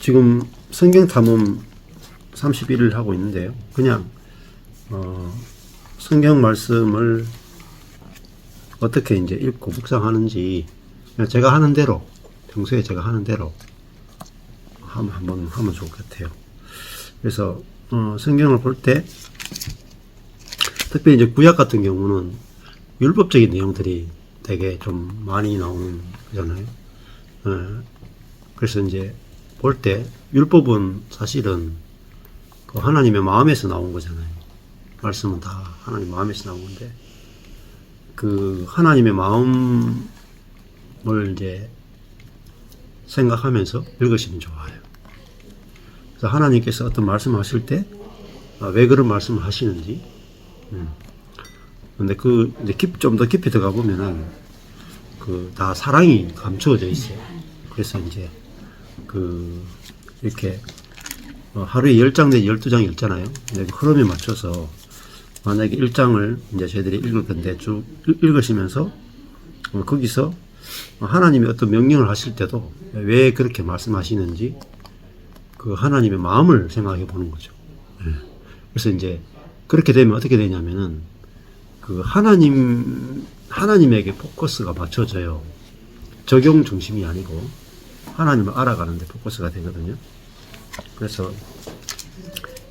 지금 성경 탐험 31을 하고 있는데요. 그냥 성경 말씀을 어떻게 이제 읽고 묵상하는지 그냥 제가 하는 대로, 평소에 제가 하는 대로 한번 하면 좋을 것 같아요. 그래서 성경을 볼 때 특별히 이제 구약 같은 경우는 율법적인 내용들이 되게 좀 많이 나오는 거잖아요. 그래서 이제 볼 때 율법은 사실은 그 하나님의 마음에서 나온 거잖아요. 말씀은 다 하나님 마음에서 나온 건데 그 하나님의 마음을 이제 생각하면서 읽으시면 좋아요. 그래서 하나님께서 어떤 말씀을 하실 때 왜 그런 말씀을 하시는지 근데 이제 좀 더 깊이 들어가 보면은 다 사랑이 감추어져 있어요. 그래서 이제 이렇게 하루에 10장 내지 12장 읽잖아요. 흐름에 맞춰서 만약에 1장을 이제 저희들이 읽을 건데 쭉 읽으시면서 거기서 하나님이 어떤 명령을 하실 때도 왜 그렇게 말씀하시는지 그 하나님의 마음을 생각해 보는 거죠. 그래서 이제 그렇게 되면 어떻게 되냐면은 그 하나님에게 포커스가 맞춰져요. 적용 중심이 아니고 하나님을 알아가는데 포커스가 되거든요. 그래서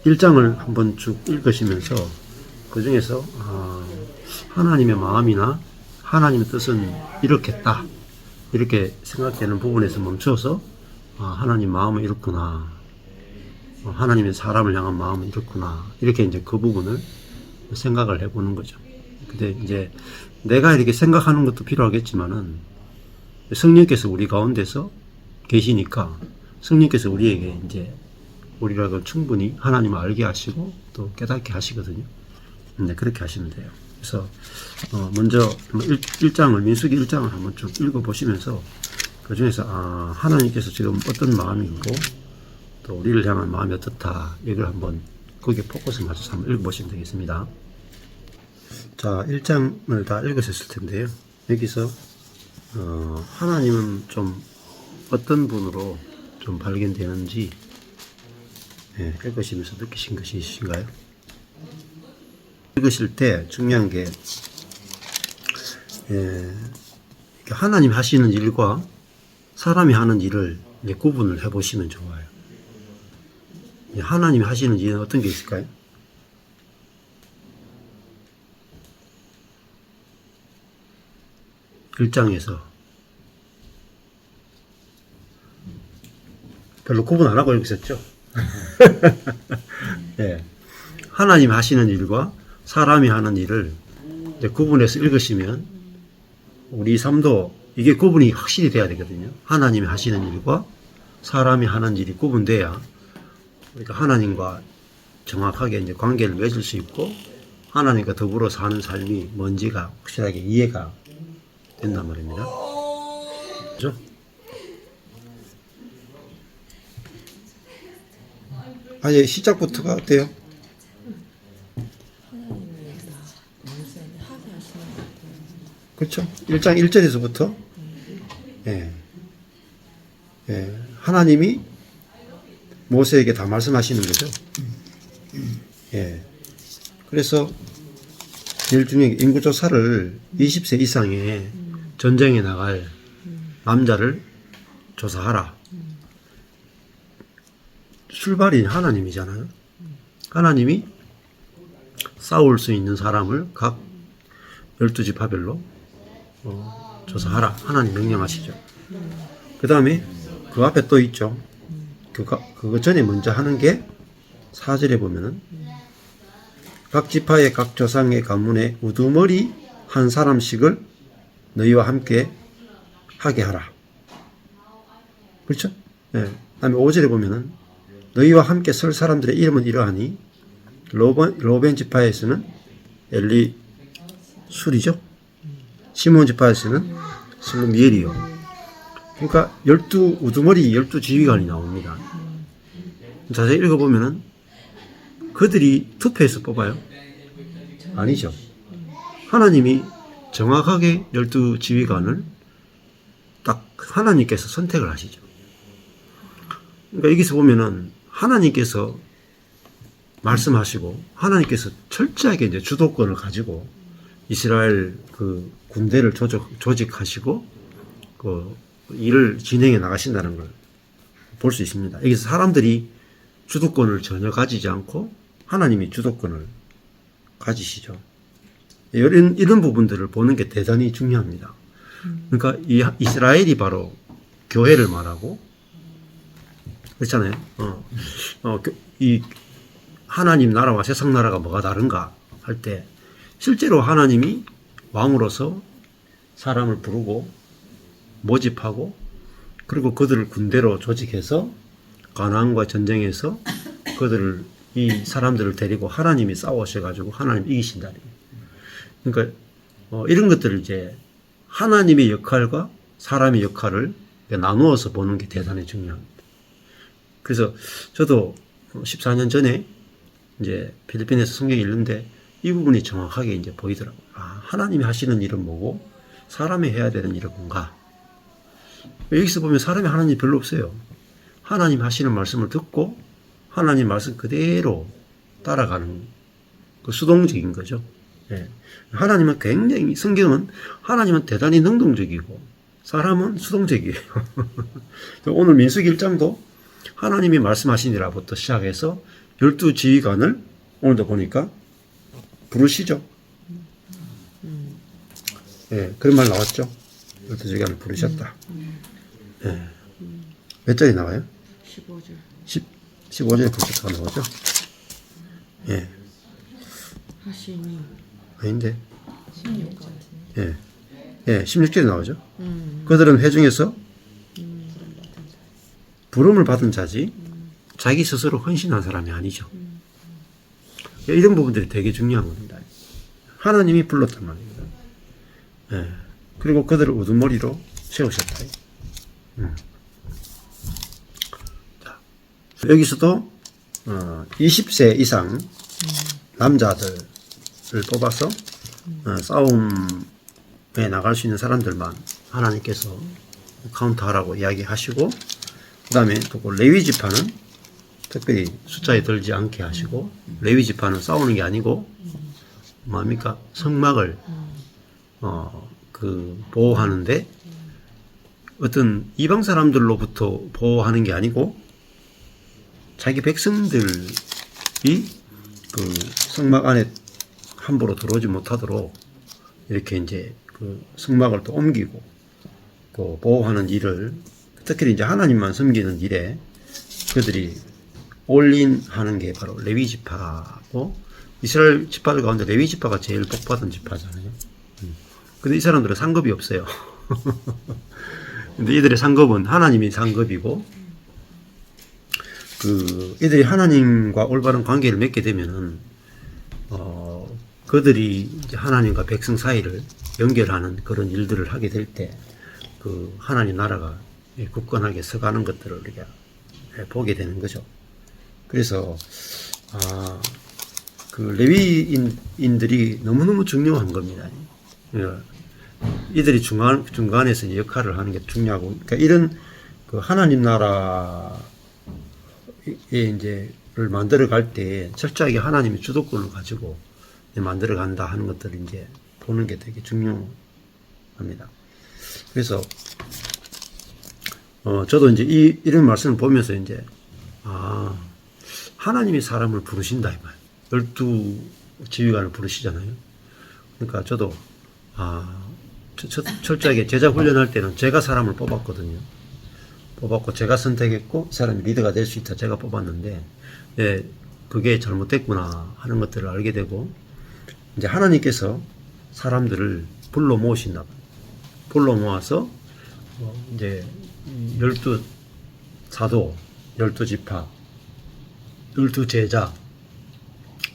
1장을 한번 쭉 읽으시면서 그 중에서 하나님의 마음이나 하나님의 뜻은 이렇겠다 이렇게 생각되는 부분에서 멈춰서 하나님 마음은 이렇구나, 하나님의 사람을 향한 마음은 이렇구나, 이렇게 이제 그 부분을 생각을 해보는 거죠. 근데 이제 내가 이렇게 생각하는 것도 필요하겠지만은 성령께서 우리 가운데서 계시니까 성령께서 우리에게 이제 우리라고 충분히 하나님을 알게 하시고 또 깨닫게 하시거든요. 네, 그렇게 하시면 돼요. 그래서 먼저 1장을 민수기 1장을 한번 쭉 읽어보시면서 그 중에서 하나님께서 지금 어떤 마음이고 또 우리를 향한 마음이 어떻다 이걸 한번 거기에 포커스 맞춰서 한번 읽어보시면 되겠습니다. 자, 1장을 다 읽으셨을 텐데요. 여기서 하나님은 좀 어떤 분으로 좀 발견되는지 읽으시면서 느끼신 것이 있으신가요? 읽으실 때 중요한 게 하나님 하시는 일과 사람이 하는 일을 구분을 해보시면 좋아요. 하나님이 하시는 일은 어떤 게 있을까요? 일장에서 별로 구분 안 하고 읽으셨죠? 네. 하나님 하시는 일과 사람이 하는 일을 구분해서 읽으시면 우리 삶도 이게 구분이 확실히 돼야 되거든요. 하나님이 하시는 일과 사람이 하는 일이 구분돼야 그러니까 하나님과 정확하게 이제 관계를 맺을 수 있고 하나님과 더불어 사는 삶이 뭔지가 확실하게 이해가 된단 말입니다. 그렇죠? 아니, 시작부터가 어때요? 그렇죠? 1장 1절에서부터 하나님이 모세에게 다 말씀하시는 거죠. 그래서 제일 중요한 게 인구조사를 20세 이상의 전쟁에 나갈 남자를 조사하라. 출발이 하나님이잖아요. 하나님이 싸울 수 있는 사람을 각 12지파별로 조사하라. 하나님 명령하시죠. 그 다음에 그 앞에 또 있죠. 그거 전에 먼저 하는 게 4절에 보면은 각 지파의 각 조상의 가문에 우두머리 한 사람씩을 너희와 함께 하게 하라. 그렇죠? 그 다음에 5절에 보면은 너희와 함께 설 사람들의 이름은 이러하니 로벤 지파에서는 엘리술이죠. 시몬 지파에서는 슬루미엘이요. 그러니까 우두머리 12지휘관이 나옵니다. 자세히 읽어보면은 그들이 투표해서 뽑아요? 아니죠. 하나님이 정확하게 12지휘관을 딱 하나님께서 선택을 하시죠. 그러니까 여기서 보면은 하나님께서 말씀하시고 하나님께서 철저하게 이제 주도권을 가지고 이스라엘 그 군대를 조직하시고 그 일을 진행해 나가신다는 걸 볼 수 있습니다. 여기서 사람들이 주도권을 전혀 가지지 않고 하나님이 주도권을 가지시죠. 이런 부분들을 보는 게 대단히 중요합니다. 그러니까 이 이스라엘이 바로 교회를 말하고 그렇잖아요. 이 하나님 나라와 세상 나라가 뭐가 다른가 할 때 실제로 하나님이 왕으로서 사람을 부르고 모집하고 그리고 그들을 군대로 조직해서 가나안과 전쟁에서 그들을 이 사람들을 데리고 하나님이 싸우셔가지고 하나님 이기신다. 그러니까 이런 것들을 이제 하나님의 역할과 사람의 역할을 나누어서 보는 게 대단히 중요합니다. 그래서 저도 14년 전에 이제 필리핀에서 성경 읽는데 이 부분이 정확하게 이제 보이더라고요. 아, 하나님이 하시는 일은 뭐고 사람이 해야 되는 일은 뭔가. 여기서 보면 사람이 하나님이 별로 없어요. 하나님 하시는 말씀을 듣고 하나님 말씀 그대로 따라가는 그 수동적인 거죠. 예. 하나님은 굉장히 성경은 하나님은 대단히 능동적이고 사람은 수동적이에요. 오늘 민수기 1장도 하나님이 말씀하시니라부터 시작해서 12지휘관을 오늘도 보니까 부르시죠. 예, 그런 말 나왔죠. 12지휘관을 부르셨다. 예. 몇 절이 나와요? 15절. 15절에 부르셨다가 나오죠. 예. 하시니. 아닌데. 16절. 예. 예, 16절에 나오죠. 그들은 회중에서 부름을 받은 자지 자기 스스로 헌신한 사람이 아니죠. 이런 부분들이 되게 중요한 겁니다. 하나님이 불렀단 말입니다. 예. 그리고 그들을 우두머리로 세우셨다. 자, 여기서도 20세 이상 남자들을 뽑아서 싸움에 나갈 수 있는 사람들만 하나님께서 카운트하라고 이야기하시고 그 다음에 또 레위 지파는 특별히 숫자에 들지 않게 하시고 레위 지파는 싸우는 게 아니고 뭡니까 성막을 보호하는데 어떤 이방 사람들로부터 보호하는 게 아니고 자기 백성들이 그 성막 안에 함부로 들어오지 못하도록 이렇게 이제 그 성막을 또 옮기고 또 보호하는 일을 특히 이제 하나님만 섬기는 일에 그들이 올인하는 게 바로 레위 지파고 이스라엘 지파들 가운데 레위 지파가 제일 복받은 지파잖아요. 근데 이 사람들은 상급이 없어요. 근데 이들의 상급은 하나님이 상급이고 이들이 하나님과 올바른 관계를 맺게 되면은 그들이 이제 하나님과 백성 사이를 연결하는 그런 일들을 하게 될 때 그 하나님 나라가 굳건하게 서가는 것들을 우리가 보게 되는 거죠. 그래서 그 레위인들이 너무너무 중요한 겁니다. 이들이 중간에서 이제 역할을 하는 게 중요하고, 그러니까 이런 그 하나님 나라에 이제를 만들어 갈 때 철저하게 하나님이 주도권을 가지고 만들어 간다 하는 것들을 이제 보는 게 되게 중요합니다. 그래서 저도 이제 이런 말씀을 보면서 이제 하나님이 사람을 부르신다 이 말. 12지휘관을 부르시잖아요. 그러니까 저도 철저하게 제자 훈련할 때는 제가 사람을 뽑았거든요. 뽑았고 제가 선택했고 사람이 리더가 될 수 있다 제가 뽑았는데 그게 잘못됐구나 하는 것들을 알게 되고 이제 하나님께서 사람들을 불러 모으신다. 불러 모아서 이제 12사도, 12지파, 12제자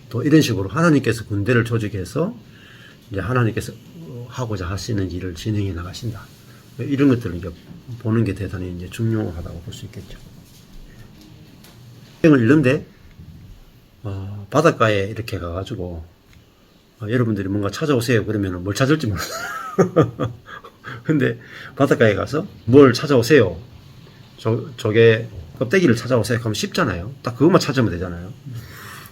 또 이런 식으로 하나님께서 군대를 조직해서 이제 하나님께서 하고자 하시는 일을 진행해 나가신다. 이런 것들을 이제 보는 게 대단히 이제 중요하다고 볼 수 있겠죠. 여행을 읽는데 바닷가에 이렇게 가가지고 여러분들이 뭔가 찾아오세요 그러면 뭘 찾을지 몰라요. 근데 바닷가에 가서 뭘 찾아오세요. 조개 껍데기를 찾아오세요 하면 쉽잖아요. 딱 그것만 찾으면 되잖아요.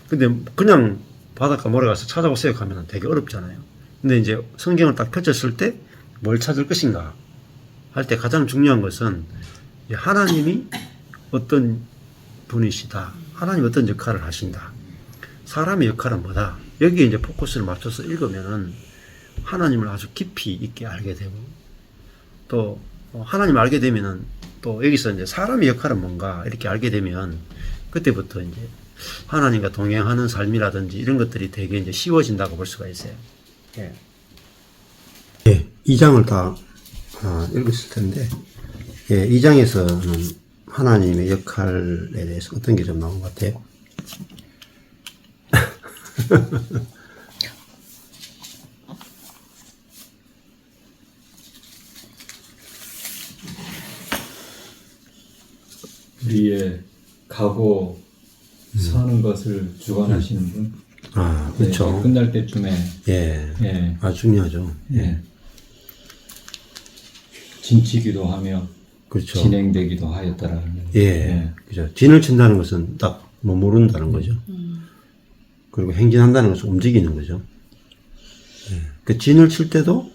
근데 그냥 바닷가 모래 가서 찾아오세요 하면 되게 어렵잖아요. 근데 이제 성경을 딱 펼쳤을 때 뭘 찾을 것인가 할 때 가장 중요한 것은 하나님이 어떤 분이시다. 하나님이 어떤 역할을 하신다. 사람의 역할은 뭐다. 여기에 이제 포커스를 맞춰서 읽으면은 하나님을 아주 깊이 있게 알게 되고 또 하나님을 알게 되면은 또 여기서 이제 사람의 역할은 뭔가 이렇게 알게 되면 그때부터 이제 하나님과 동행하는 삶이라든지 이런 것들이 되게 이제 쉬워진다고 볼 수가 있어요. 예. 예, 2장을 다 읽었을 텐데, 예, 2장에서는 하나님의 역할에 대해서 어떤 게 좀 나온 것 같아요? 우리의 가고 사는 것을 주관하시는 분. 아, 그렇죠. 네, 끝날 때쯤에 예, 예. 아주 중요하죠. 예. 진치기도 하며 그렇죠. 진행되기도 하였다라는. 예, 그죠. 진을 친다는 것은 딱 머무른다는 거죠. 그리고 행진한다는 것은 움직이는 거죠. 예. 그 진을 칠 때도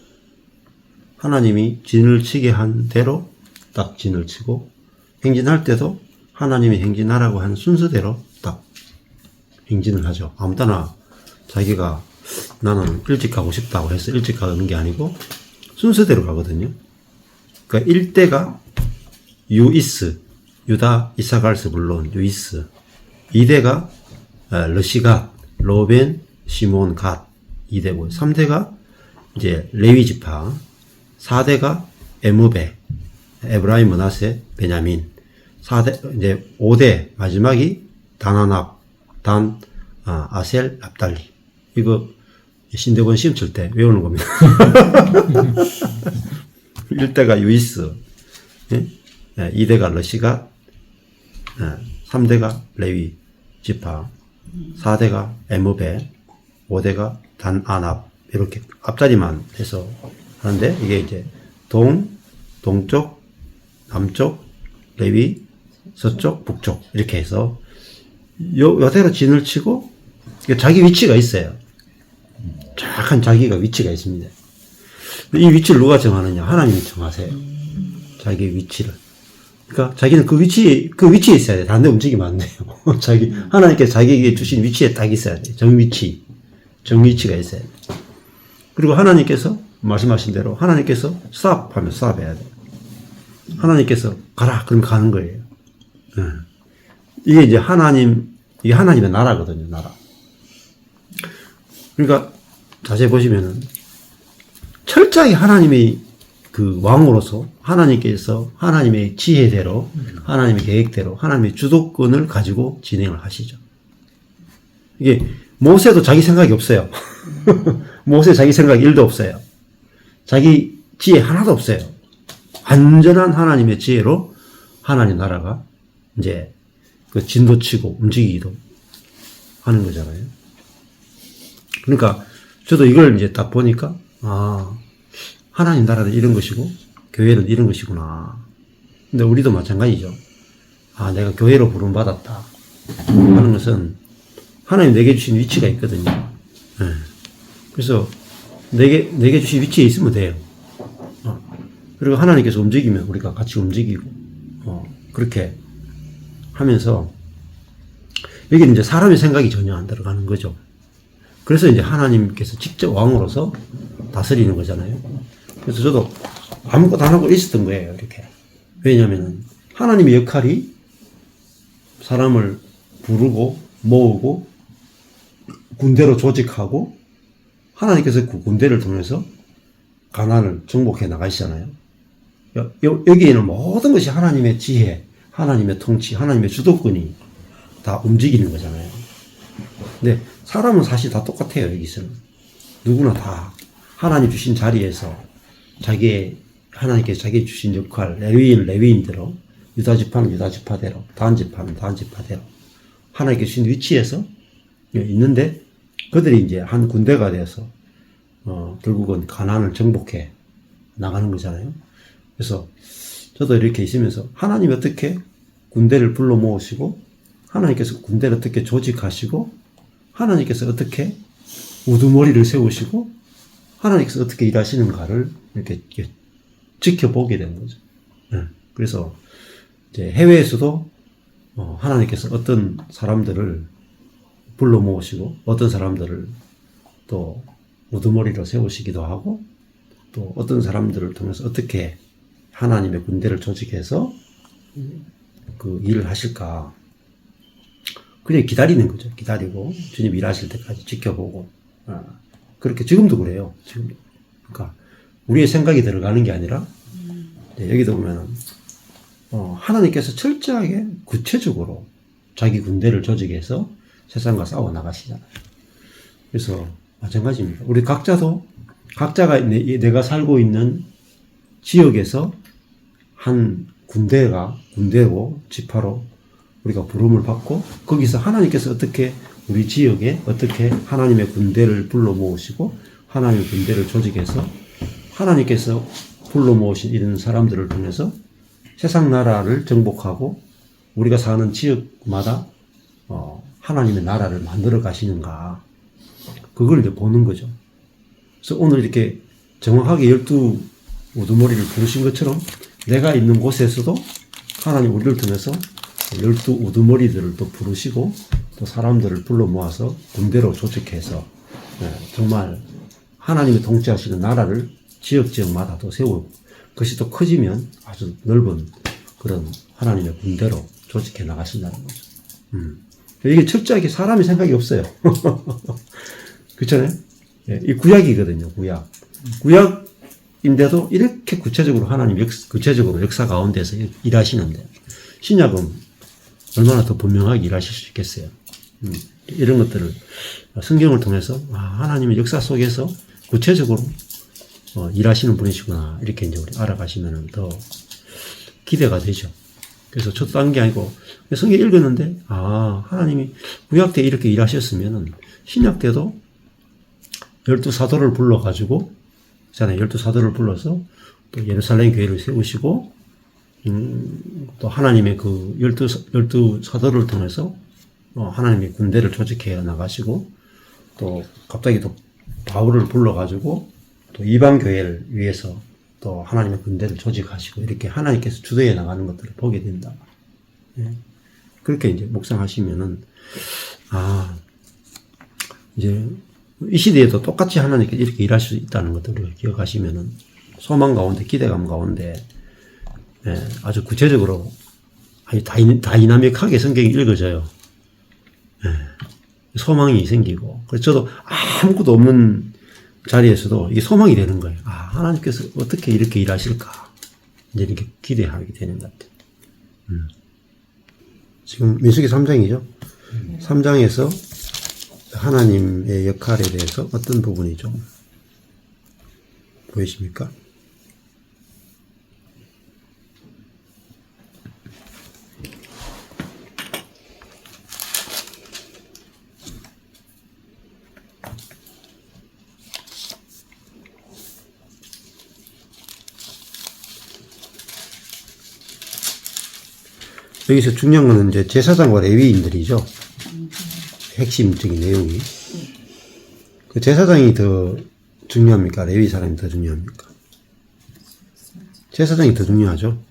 하나님이 진을 치게 한 대로 딱 진을 치고, 행진할 때도 하나님이 행진하라고 한 순서대로 딱 행진을 하죠. 아무 때나 자기가 나는 일찍 가고 싶다고 해서 일찍 가는 게 아니고 순서대로 가거든요. 그러니까 1대가 유이스, 유다, 이사갈, 스불론, 유이스. 2대가 르시갓, 로벤, 시몬, 갓. 2대고 3대가 이제 레위 지파. 4대가 에무베, 에브라임, 머나세, 베냐민. 4대 이제 5대 마지막이 다나납, 단, 아셀, 납달리. 이거 신대본 시험 칠 때 외우는 겁니다. 1대가 유이스, 2대가 러시가, 3대가 레위 지파, 4대가 에무베, 5대가 단아납. 이렇게 앞자리만 해서 하는데 이게 이제 동쪽, 남쪽, 레위, 서쪽, 북쪽 이렇게 해서 요대로 진을 치고 자기 위치가 있어요. 정확한 자기가 위치가 있습니다. 이 위치를 누가 정하느냐? 하나님이 정하세요. 자기 위치를. 그러니까 자기는 그 위치에 있어야 돼. 다른 데 움직이면 안 돼요. 하나님께서 자기에게 주신 위치에 딱 있어야 돼. 정위치가 있어야 돼. 그리고 하나님께서 말씀하신 대로 하나님께서 스탑 하면 스탑 해야 돼. 하나님께서 가라 그러면 가는 거예요. 이게 이제 이게 하나님의 나라거든요. 나라. 그러니까 자세히 보시면은 철저히 하나님의 그 왕으로서 하나님께서 하나님의 지혜대로 하나님의 계획대로 하나님의 주도권을 가지고 진행을 하시죠. 이게 모세도 자기 생각이 없어요. 모세 자기 생각이 1도 없어요. 자기 지혜 하나도 없어요. 완전한 하나님의 지혜로 하나님 나라가 이제 그 진도치고 움직이기도 하는 거잖아요. 그러니까 저도 이걸 이제 딱 보니까 하나님 나라는 이런 것이고 교회는 이런 것이구나. 근데 우리도 마찬가지죠. 내가 교회로 부름받았다 하는 것은 하나님 내게 주신 위치가 있거든요. 그래서 내게 주신 위치에 있으면 돼요. 그리고 하나님께서 움직이면 우리가 같이 움직이고 그렇게 하면서 여기는 이제 사람의 생각이 전혀 안 들어가는 거죠. 그래서 이제 하나님께서 직접 왕으로서 다스리는 거잖아요. 그래서 저도 아무것도 안 하고 있었던 거예요. 이렇게. 왜냐하면 하나님의 역할이 사람을 부르고 모으고 군대로 조직하고 하나님께서 그 군대를 통해서 가나안을 정복해 나가시잖아요. 여기에는 모든 것이 하나님의 지혜, 하나님의 통치, 하나님의 주도권이 다 움직이는 거잖아요. 근데 사람은 사실 다 똑같아요. 여기서는 누구나 다 하나님 주신 자리에서 하나님께서 자기 주신 역할, 레위인대로, 유다지파는 유다지파대로, 단지파는 단지파대로 하나님께 주신 위치에서 있는데 그들이 이제 한 군대가 되어서 결국은 가나안을 정복해 나가는 거잖아요. 그래서 저도 이렇게 있으면서 하나님이 어떻게 군대를 불러 모으시고 하나님께서 군대를 어떻게 조직하시고 하나님께서 어떻게 우두머리를 세우시고 하나님께서 어떻게 일하시는가를 이렇게 지켜보게 되는 거죠. 네. 그래서 이제 해외에서도 하나님께서 어떤 사람들을 불러 모으시고 어떤 사람들을 또 우두머리로 세우시기도 하고 또 어떤 사람들을 통해서 어떻게 하나님의 군대를 조직해서 그 일을 하실까 그냥 기다리는 거죠. 기다리고 주님 일하실 때까지 지켜보고 그렇게 지금도 그래요. 지금 그러니까 우리의 생각이 들어가는 게 아니라 여기도 보면은 하나님께서 철저하게 구체적으로 자기 군대를 조직해서 세상과 싸워 나가시잖아요. 그래서 마찬가지입니다. 우리 각자도 각자가 내가 살고 있는 지역에서 한 군대고 지파로 우리가 부름을 받고 거기서 하나님께서 어떻게 우리 지역에 어떻게 하나님의 군대를 불러 모으시고 하나님의 군대를 조직해서 하나님께서 불러 모으신 이런 사람들을 통해서 세상 나라를 정복하고 우리가 사는 지역마다 하나님의 나라를 만들어 가시는가 그걸 이제 보는 거죠. 그래서 오늘 이렇게 정확하게 12 우두머리를 부르신 것처럼 내가 있는 곳에서도 하나님 우리를 통해서 12 우두머리들을 또 부르시고 또 사람들을 불러 모아서 군대로 조직해서 정말 하나님이 통치하시는 나라를 지역마다 또 세우고 그것이 또 커지면 아주 넓은 그런 하나님의 군대로 조직해 나가신다는 거죠. 이게 철저하게 사람의 생각이 없어요. 그렇잖아요? 이 구약이거든요, 구약. 구약인데도 이렇게 구체적으로 하나님 구체적으로 역사 가운데서 일하시는데 신약은 얼마나 더 분명하게 일하실 수 있겠어요. 이런 것들을 성경을 통해서 하나님의 역사 속에서 구체적으로 일하시는 분이시구나 이렇게 이제 우리 알아가시면 더 기대가 되죠. 그래서 저도 딴 게 아니고 성경 읽었는데 하나님이 구약 때 이렇게 일하셨으면은 신약 때도 12사도를 불러가지고 있잖아요. 12사도를 불러서 또 예루살렘 교회를 세우시고 또 하나님의 그 12사도를 통해서 하나님의 군대를 조직해 나가시고 또 갑자기 또 바울을 불러가지고 또 이방 교회를 위해서 또 하나님의 군대를 조직하시고 이렇게 하나님께서 주도해 나가는 것들을 보게 된다. 그렇게 이제 묵상하시면은 이제 이 시대에도 똑같이 하나님께서 이렇게 일할 수 있다는 것들을 기억하시면은 소망 가운데 기대감 가운데 아주 구체적으로 아주 다이나믹하게 성경이 읽어져요. 소망이 생기고 그래서 저도 아무것도 없는 자리에서도 이게 소망이 되는 거예요. 하나님께서 어떻게 이렇게 일하실까 이제 이렇게 기대하게 되는 것 같아요. 지금 민수기 3장이죠. 3장에서 하나님의 역할에 대해서 어떤 부분이 좀 보이십니까? 여기서 중요한 거는 이제 제사장과 레위인들이죠. 핵심적인 내용이. 그 제사장이 더 중요합니까? 레위 사람이 더 중요합니까? 제사장이 더 중요하죠.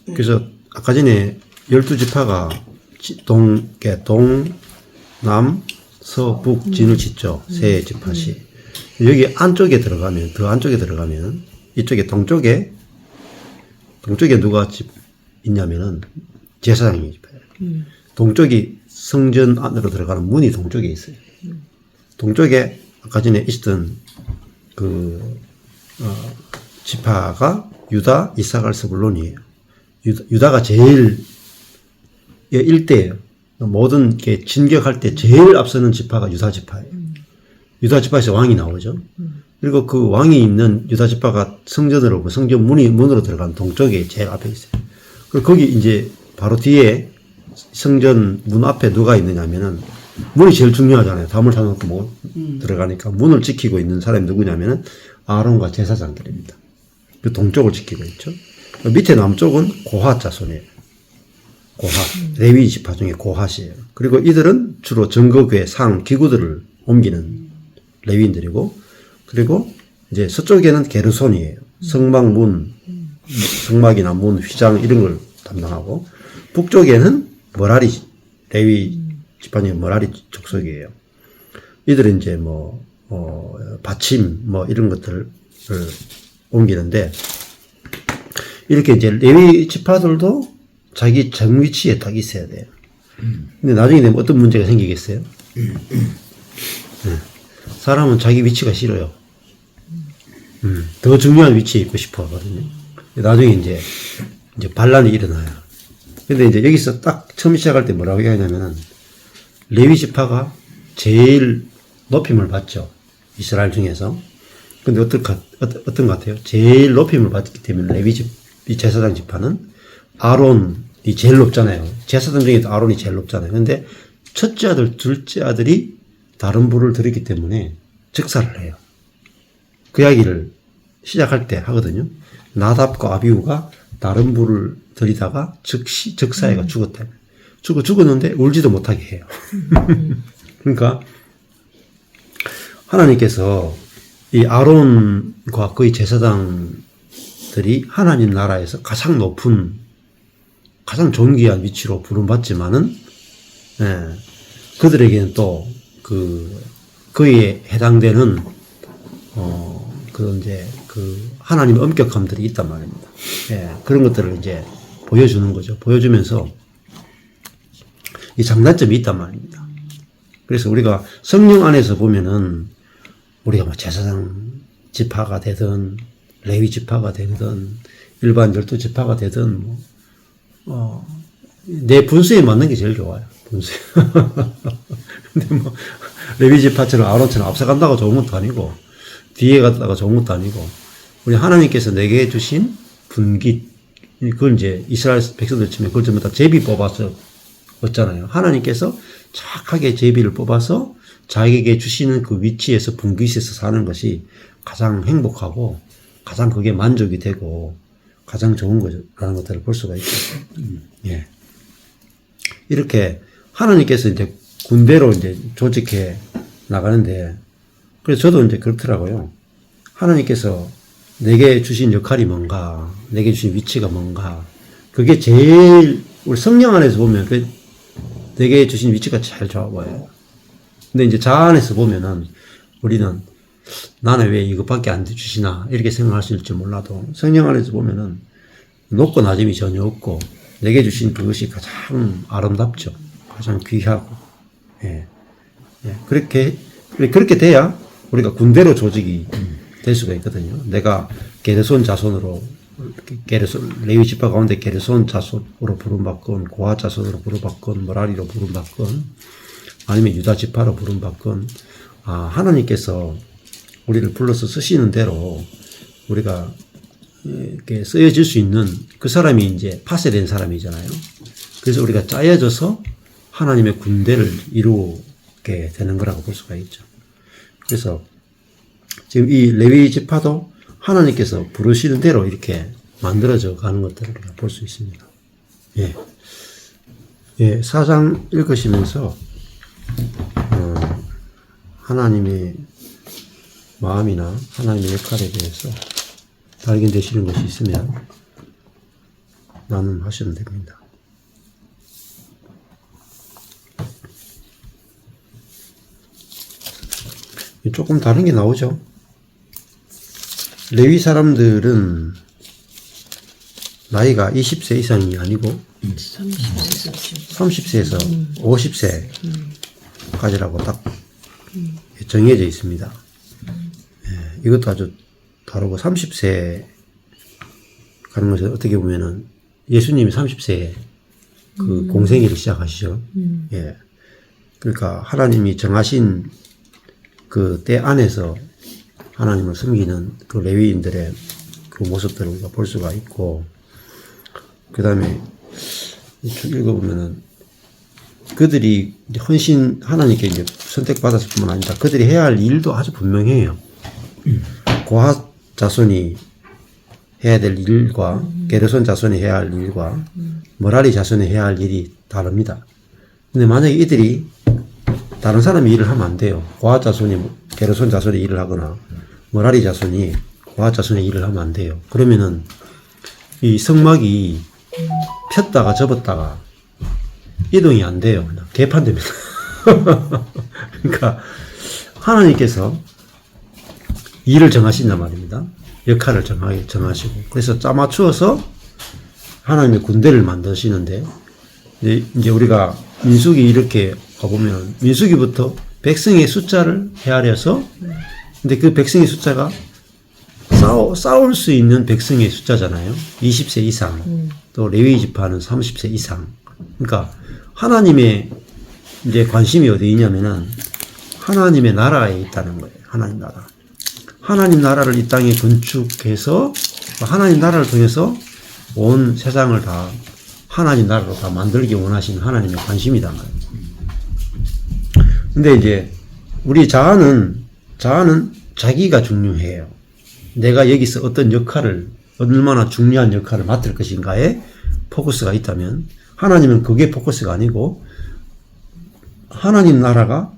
그래서 아까 전에 12지파가 동, 남, 서, 북, 진을 짓죠. 세 지파씩. 여기 안쪽에 들어가면, 더 안쪽에 들어가면, 이쪽에 동쪽에 누가 있냐면은 제사장이 집회예요. 동쪽이 성전 안으로 들어가는 문이 동쪽에 있어요. 동쪽에 아까 전에 있었던 지파가 유다, 이사갈, 스불론이에요. 유다가 제일 일대예요. 모든 게 진격할 때 제일 앞서는 지파가 유다 지파예요. 유다 지파에서 왕이 나오죠. 그리고 그 왕이 있는 유다 지파가 성전으로 성전 문으로 들어가는 동쪽에 제일 앞에 있어요. 그리고 거기 이제 바로 뒤에 성전 문 앞에 누가 있느냐면은 문이 제일 중요하잖아요. 담을 사놓고 뭐 들어가니까 문을 지키고 있는 사람이 누구냐면은 아론과 제사장들입니다. 그 동쪽을 지키고 있죠. 밑에 남쪽은 고핫 자손이에요. 고핫, 레위 지파 중에 고핫이에요. 그리고 이들은 주로 정거궤, 상, 기구들을 옮기는 레위인들이고, 그리고 이제 서쪽에는 게르손이에요. 성막, 문, 성막이나 문, 휘장 이런 걸 담당하고, 북쪽에는 머라리, 레위 지파 중에 머라리 족속이에요. 이들은 이제 받침, 이런 것들을 옮기는데, 이렇게 이제 레위 지파들도 자기 정위치에 딱 있어야 돼요. 근데 나중에 되면 어떤 문제가 생기겠어요? 네. 사람은 자기 위치가 싫어요. 더 중요한 위치에 있고 싶어 하거든요. 나중에 이제 반란이 일어나요. 근데 이제 여기서 딱 처음 시작할 때 뭐라고 얘기하냐면은, 레위 지파가 제일 높임을 받죠. 이스라엘 중에서. 근데 어떤 것 같아요? 제일 높임을 받기 때문에 레위 이 제사장 지파는 아론이 제일 높잖아요. 제사장 중에도 아론이 제일 높잖아요. 근데 첫째 아들, 둘째 아들이 다른 부를 들었기 때문에 즉사를 해요. 그 이야기를 시작할 때 하거든요. 나답과 아비후가 다른 부를 들이다가 즉시 즉사해가 죽었다. 죽었는데 울지도 못하게 해요. 그러니까 하나님께서 이 아론과 그의 제사장들이 하나님 나라에서 가장 높은, 가장 존귀한 위치로 부름받지만은, 그들에게는 또 그에 해당되는 하나님의 엄격함들이 있단 말입니다. 그런 것들을 이제 보여주는 거죠. 보여주면서 이 장단점이 있단 말입니다. 그래서 우리가 성령 안에서 보면은 우리가 제사장 지파가 되든 레위 지파가 되든 일반 12지파가 되든 내 분수에 맞는 게 제일 좋아요. 분수. 근데 레위 지파처럼 아론처럼 앞서간다고 좋은 것도 아니고 뒤에 갔다가 좋은 것도 아니고, 우리 하나님께서 내게 주신 분깃, 그걸 이제 이스라엘 백성들 치면 그걸 전부 다 제비 뽑아서 얻잖아요. 하나님께서 착하게 제비를 뽑아서 자기에게 주시는 그 위치에서 분깃에서 사는 것이 가장 행복하고 가장 그게 만족이 되고 가장 좋은 거라는 것들을 볼 수가 있죠. 예. 이렇게 하나님께서 이제 군대로 이제 조직해 나가는데, 그래서 저도 이제 그렇더라고요. 하나님께서 내게 주신 역할이 뭔가, 내게 주신 위치가 뭔가, 그게 제일, 우리 성령 안에서 보면 내게 주신 위치가 제일 좋아 보여요. 근데 이제 자아 안에서 보면은 우리는 나는 왜 이것밖에 안 주시나 이렇게 생각할 수 있을지 몰라도, 성령 안에서 보면은 높고 낮음이 전혀 없고 내게 주신 그것이 가장 아름답죠. 가장 귀하고. 예. 그렇게 돼야 우리가 군대로 조직이 될 수가 있거든요. 내가 게르손 자손으로, 레위 지파 가운데 게르손 자손으로 부름받건, 고핫 자손으로 부름받건, 머라리로 부름받건, 아니면 유다 지파로 부름받건, 하나님께서 우리를 불러서 쓰시는 대로 우리가 이렇게 쓰여질 수 있는 그 사람이 이제 파쇄된 사람이잖아요. 그래서 우리가 짜여져서 하나님의 군대를 이루게 되는 거라고 볼 수가 있죠. 그래서 지금 이 레위 지파도 하나님께서 부르시는 대로 이렇게 만들어져 가는 것들을 우리가 볼 수 있습니다. 예. 4장 읽으시면서 하나님의 마음이나 하나님의 역할에 대해서 발견되시는 것이 있으면 나눔하시면 됩니다. 조금 다른 게 나오죠. 레위 사람들은 나이가 20세 이상이 아니고 30세에서 50세까지라고 딱 정해져 있습니다. 이것도 아주 다르고, 30세 가는 것은 어떻게 보면은 예수님이 30세에 그 공생애를 시작하시죠. 예. 그러니까 하나님이 정하신 그 때 안에서 하나님을 섬기는 그 레위인들의 그 모습들을 우리가 볼 수가 있고, 그 다음에 읽어보면은 그들이 하나님께 이제 선택받았을 뿐만 아니라 그들이 해야 할 일도 아주 분명해요. 고핫 자손이 해야 될 일과 게르손 자손이 해야 할 일과 머라리 자손이 해야 할 일이 다릅니다. 근데 만약에 이들이 다른 사람이 일을 하면 안 돼요. 고아 자손이 게르손 자손이 일을 하거나 머라리 자손이 고아 자손이 일을 하면 안 돼요. 그러면은 이 성막이 폈다가 접었다가 이동이 안 돼요. 그냥 개판됩니다. 그러니까 하나님께서 일을 정하신단 말입니다. 역할을 정하시고 그래서 짜맞추어서 하나님의 군대를 만드시는데 이제 우리가 민수기 이렇게 가보면 민수기부터 백성의 숫자를 헤아려서 근데 그 백성의 숫자가 싸울 수 있는 백성의 숫자잖아요. 20세 이상 또 레위 지파는 30세 이상. 그러니까 하나님의 이제 관심이 어디 있냐면은 하나님의 나라에 있다는 거예요. 하나님 나라. 하나님 나라를 이 땅에 건축해서 하나님 나라를 통해서 온 세상을 다 하나님 나라로 다 만들기 원하시는 하나님의 관심이단 말이에요. 근데 이제 우리 자아는 자기가 중요해요. 내가 여기서 어떤 역할을 얼마나 중요한 역할을 맡을 것인가에 포커스가 있다면 하나님은 그게 포커스가 아니고 하나님 나라가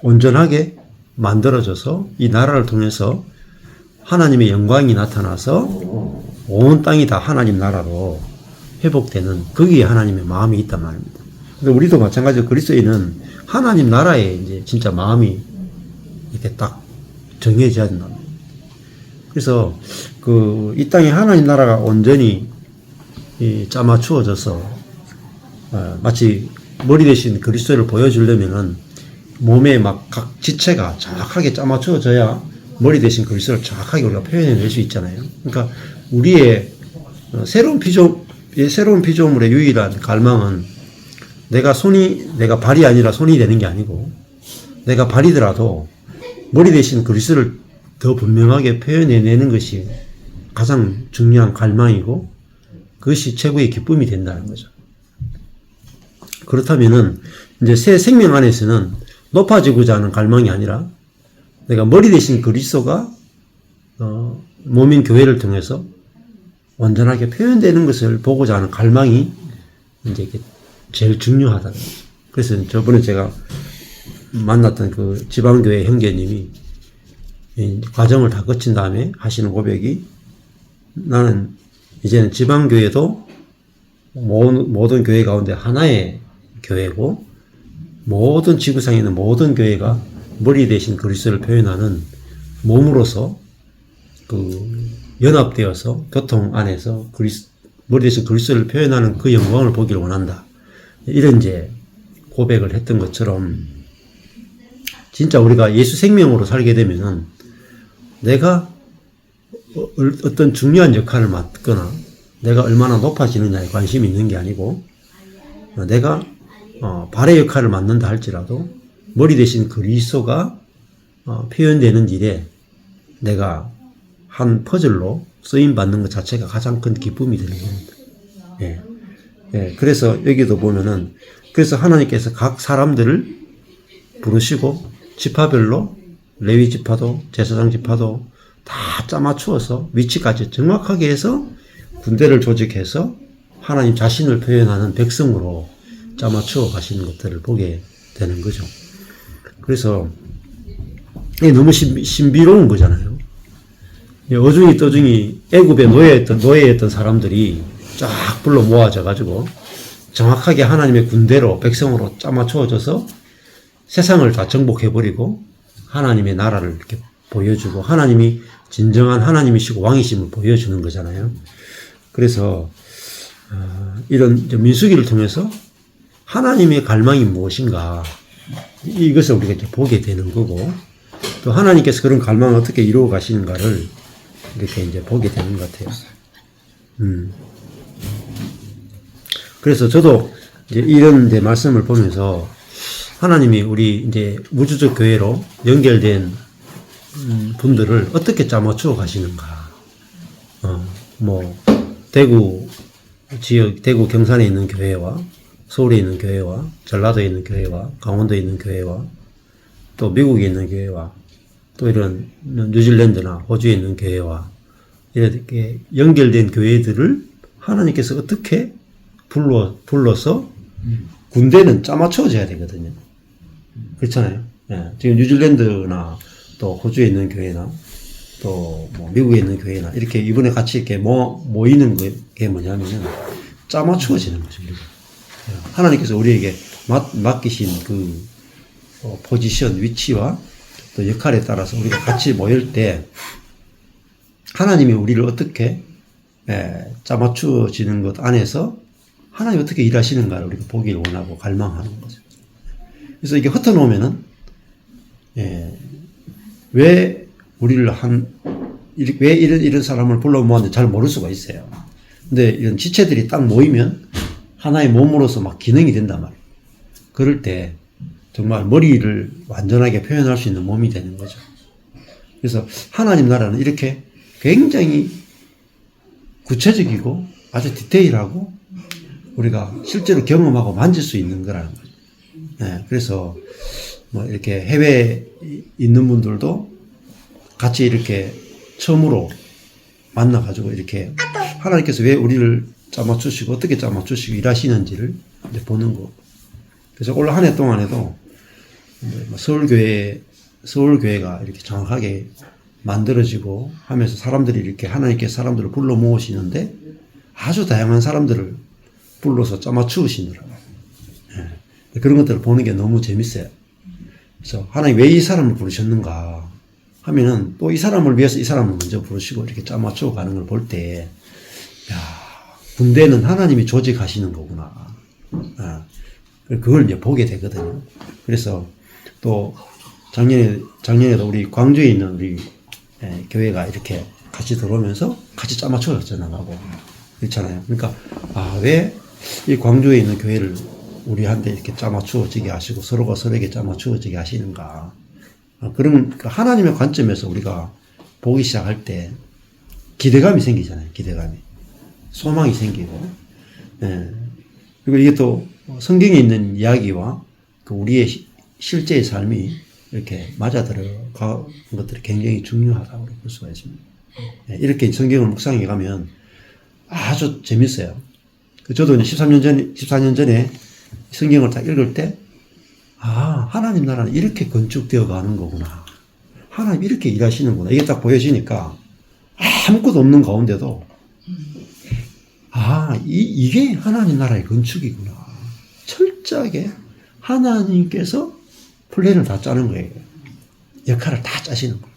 온전하게 만들어져서 이 나라를 통해서 하나님의 영광이 나타나서 온 땅이 다 하나님 나라로 회복되는 거기에 하나님의 마음이 있단 말입니다. 근데 우리도 마찬가지로 그리스도인은 하나님 나라에 이제 진짜 마음이 이렇게 딱 정해져야 된다. 그래서 이 땅에 하나님 나라가 온전히 짜맞추어져서 마치 머리 대신 그리스도를 보여주려면은 몸에 막 각 지체가 정확하게 짜맞추어져야 머리 대신 그리스도를 정확하게 우리가 표현해낼 수 있잖아요. 그러니까 우리의 새로운 피조물의 유일한 갈망은 내가 발이 아니라 손이 되는 게 아니고 내가 발이더라도 머리 대신 그리스도를 더 분명하게 표현해내는 것이 가장 중요한 갈망이고 그것이 최고의 기쁨이 된다는 거죠. 그렇다면은 이제 새 생명 안에서는 높아지고자 하는 갈망이 아니라 내가 머리 대신 그리스도가 몸인 교회를 통해서 완전하게 표현되는 것을 보고자 하는 갈망이 이제 이게 제일 중요하다는 거죠. 그래서 저번에 제가 만났던 그 지방교회 형제님이 이 과정을 다 거친 다음에 하시는 고백이 나는 이제는 지방교회도 모든 교회 가운데 하나의 교회고 모든 지구상에 있는 모든 교회가 머리 대신 그리스도를 표현하는 몸으로서 연합되어서 교통 안에서 머리 대신 그리스도를 표현하는 그 영광을 보기를 원한다. 이런 이제 고백을 했던 것처럼 진짜 우리가 예수 생명으로 살게 되면은 내가 어떤 중요한 역할을 맡거나 내가 얼마나 높아지느냐에 관심이 있는 게 아니고 내가 발의 역할을 맡는다 할지라도 머리 대신 그리스도가 표현되는 일에 내가 한 퍼즐로 쓰임받는 것 자체가 가장 큰 기쁨이 되는 겁니다. 예. 예. 그래서 여기도 보면은 그래서 하나님께서 각 사람들을 부르시고 지파별로 레위 지파도 제사장 지파도 다 짜맞추어서 위치까지 정확하게 해서 군대를 조직해서 하나님 자신을 표현하는 백성으로 짜맞추어 가시는 것들을 보게 되는 거죠. 그래서 이게 너무 신비로운 거잖아요. 어중이 떠중이 애굽에 노예였던 사람들이 쫙 불러 모아져 가지고 정확하게 하나님의 군대로 백성으로 짜맞추어져서 세상을 다 정복해버리고 하나님의 나라를 이렇게 보여주고 하나님이 진정한 하나님이시고 왕이심을 보여주는 거잖아요. 그래서 이런 민수기를 통해서 하나님의 갈망이 무엇인가 이것을 우리가 이렇게 보게 되는 거고 또 하나님께서 그런 갈망을 어떻게 이루어 가시는가를 이렇게 이제 보게 되는 것 같아요. 그래서 저도 이제 이런 이제 말씀을 보면서 하나님이 우리 이제 우주적 교회로 연결된 분들을 어떻게 짜맞추어 가시는가. 대구 지역, 대구 경산에 있는 교회와 서울에 있는 교회와 전라도에 있는 교회와 강원도에 있는 교회와 또 미국에 있는 교회와 또 이런 뉴질랜드나 호주에 있는 교회와 이렇게 연결된 교회들을 하나님께서 어떻게 불러서 군대는 짜맞춰져야 되거든요. 그렇잖아요. 예, 지금 뉴질랜드나 또 호주에 있는 교회나 또 뭐 미국에 있는 교회나 이렇게 이번에 같이 이렇게 모이는 게 뭐냐면은 짜맞추어지는 거죠. 우리가. 예, 하나님께서 우리에게 맡기신 그 포지션, 위치와 또 역할에 따라서 우리가 같이 모일 때 하나님이 우리를 어떻게 짜맞추어지는 것 안에서 하나님이 어떻게 일하시는가를 우리가 보기를 원하고 갈망하는 거죠. 그래서 이게 흩어놓으면은 왜 우리를 왜 이런 사람을 불러 모았는지 잘 모를 수가 있어요. 근데 이런 지체들이 딱 모이면 하나의 몸으로서 막 기능이 된단 말이에요. 그럴 때 정말 머리를 완전하게 표현할 수 있는 몸이 되는 거죠. 그래서 하나님 나라는 이렇게 굉장히 구체적이고 아주 디테일하고 우리가 실제로 경험하고 만질 수 있는 거라는 거죠. 네, 그래서 뭐 이렇게 해외에 있는 분들도 같이 이렇게 처음으로 만나가지고 이렇게 하나님께서 왜 우리를 짜맞추시고 어떻게 짜맞추시고 일하시는지를 이제 보는 거. 그래서 올 한 해 동안에도 서울교회가 이렇게 정확하게 만들어지고 하면서 사람들이 이렇게 하나님께서 사람들을 불러 모으시는데 아주 다양한 사람들을 불러서 짜맞추시더라고요. 예. 그런 것들을 보는 게 너무 재밌어요. 그래서 하나님 왜 이 사람을 부르셨는가 하면은 또 이 사람을 위해서 이 사람을 먼저 부르시고 이렇게 짜맞추어 가는 걸 볼 때, 야, 군대는 하나님이 조직하시는 거구나. 그걸 이제 보게 되거든요. 그래서 또 작년에도 우리 광주에 있는 우리 교회가 이렇게 같이 들어오면서 같이 짜맞춰져 나가고 그렇잖아요. 그러니까 왜 이 광주에 있는 교회를 우리한테 이렇게 짜맞추어지게 하시고 서로가 서로에게 짜맞추어지게 하시는가. 그런 하나님의 관점에서 우리가 보기 시작할 때 기대감이 생기잖아요. 기대감이. 소망이 생기고. 그리고 이게 또 성경에 있는 이야기와 그 우리의 실제의 삶이 이렇게 맞아들어가는 것들이 굉장히 중요하다고 볼 수가 있습니다. 이렇게 성경을 묵상해 가면 아주 재밌어요. 저도 이제 14년 전에 성경을 딱 읽을 때, 하나님 나라는 이렇게 건축되어 가는 거구나. 하나님 이렇게 일하시는구나. 이게 딱 보여지니까 아무것도 없는 가운데도, 이게 하나님 나라의 건축이구나. 철저하게 하나님께서 플랜을 다 짜는 거예요. 역할을 다 짜시는 거예요.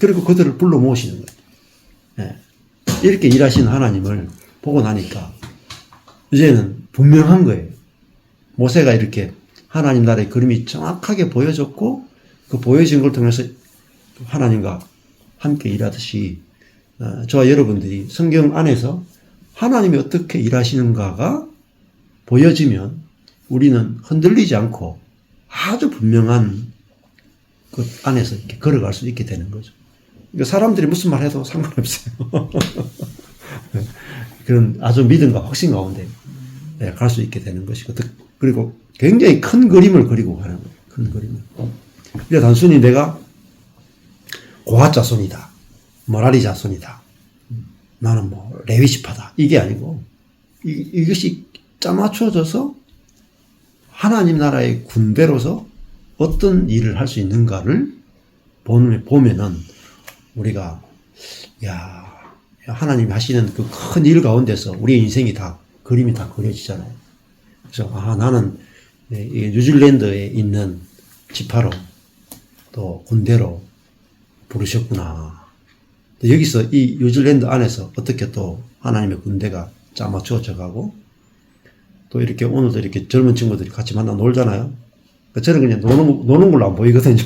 그리고 그들을 불러 모으시는 거예요. 이렇게 일하시는 하나님을 보고 나니까 이제는 분명한 거예요. 모세가 이렇게 하나님 나라의 그림이 정확하게 보여졌고 그 보여진 걸 통해서 하나님과 함께 일하듯이 저와 여러분들이 성경 안에서 하나님이 어떻게 일하시는가가 보여지면 우리는 흔들리지 않고 아주 분명한 그 안에서 이렇게 걸어갈 수 있게 되는 거죠. 그러니까 사람들이 무슨 말 해도 상관없어요. 그런 아주 믿음과 확신 가운데 갈 수 있게 되는 것이고, 그리고 굉장히 큰 그림을 그리고 가는 거예요. 큰 그림을. 그러니까 단순히 내가 고핫 자손이다. 머라리 자손이다. 나는 뭐 레위시파다. 이게 아니고 이것이 짜맞춰져서 하나님 나라의 군대로서 어떤 일을 할 수 있는가를 보면은 우리가 하나님이 하시는 그 큰 일 가운데서 우리의 인생이 다 그림이 다 그려지잖아요. 그래서 나는 뉴질랜드에 있는 지파로 또 군대로 부르셨구나. 여기서 이 뉴질랜드 안에서 어떻게 또 하나님의 군대가 짜맞추어져 가고 또 이렇게 오늘도 이렇게 젊은 친구들이 같이 만나 놀잖아요. 저는 그냥 노는 걸로 안 보이거든요.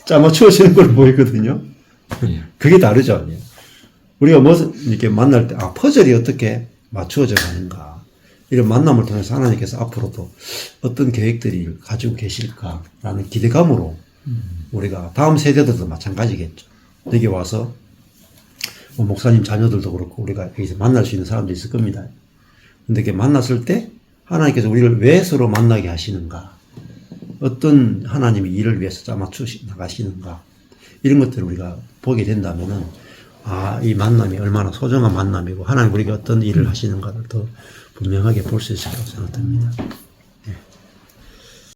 짜맞추어지는 걸로 보이거든요. 그게 다르죠. 우리가 이렇게 만날 때, 퍼즐이 어떻게 맞추어져 가는가. 이런 만남을 통해서 하나님께서 앞으로도 어떤 계획들이 가지고 계실까라는 기대감으로 우리가 다음 세대들도 마찬가지겠죠. 여기 와서 목사님 자녀들도 그렇고 우리가 여기서 만날 수 있는 사람도 있을 겁니다. 근데 이렇게 만났을 때 하나님께서 우리를 왜 서로 만나게 하시는가? 어떤 하나님이 일을 위해서 짜맞추 나가시는가? 이런 것들을 우리가 보게 된다면은 이 만남이 얼마나 소중한 만남이고 하나님 우리에게 어떤 일을 하시는가를 더 분명하게 볼 수 있을 거라고 생각됩니다.